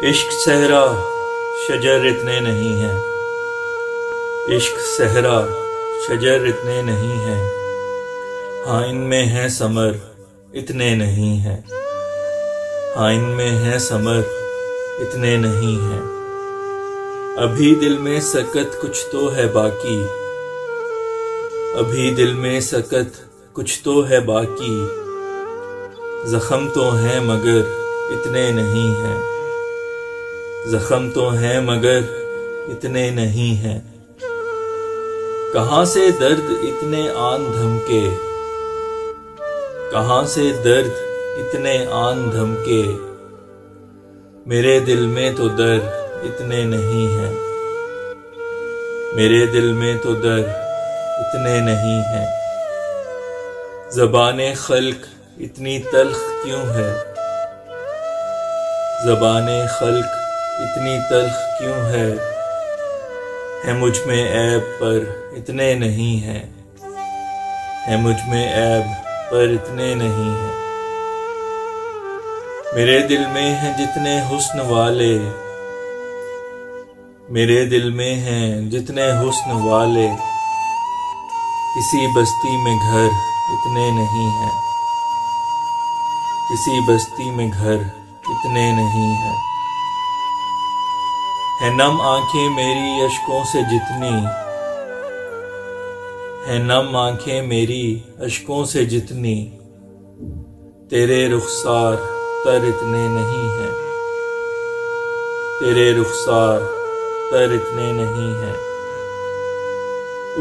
इश्क सहरा शजर इतने नहीं हैं, इश्क सहरा शजर इतने नहीं हैं, हाँ इनमें है समर इतने नहीं हैं, हाँ इनमें है समर इतने नहीं हैं। अभी दिल में सकत कुछ तो है बाकी, अभी दिल में सकत कुछ तो है बाकी, जख्म तो हैं मगर इतने नहीं हैं, जख्म तो हैं मगर इतने नहीं हैं। कहाँ से दर्द इतने आन धमके, कहाँ से दर्द इतने आन धमके, मेरे दिल में तो दर्द इतने नहीं हैं, मेरे दिल में तो दर्द इतने नहीं हैं। ज़बाने खल्क इतनी तल्ख क्यों है, ज़बाने खल्क इतनी तल्ख क्यों है मुझ में ऐब पर इतने नहीं है मुझ में ऐब पर इतने नहीं हैं। मेरे दिल में हैं जितने हुस्न वाले, मेरे दिल में हैं जितने हुस्न वाले, किसी बस्ती में घर इतने नहीं हैं, किसी बस्ती में घर इतने नहीं हैं। है नम आंखें मेरी अश्कों से जितनी, है नम आंखें मेरी अश्कों से जितनी, तेरे रुखसार तर इतने नहीं हैं, तेरे रुखसार तर इतने नहीं हैं।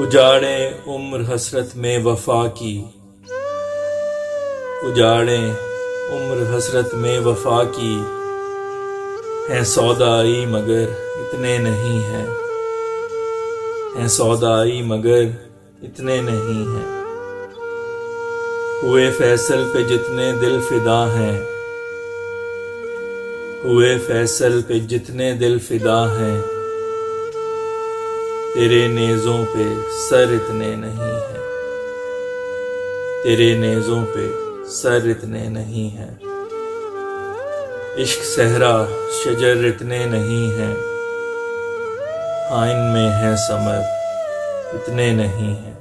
उजाड़े उम्र हसरत में वफा की, उजाड़े उम्र हसरत में वफा की, हैं सौदाई मगर इतने नहीं हैं, हैं सौदाई मगर इतने नहीं हैं। हुए फैसल पे जितने दिल फिदा हैं, हुए फैसल पे जितने दिल फिदा हैं, तेरे नेज़ों पे सर इतने नहीं हैं, तेरे नेज़ों पे सर इतने नहीं हैं। इश्क सहरा शजर इतने नहीं हैं, हाँ इनमें है समर इतने नहीं हैं।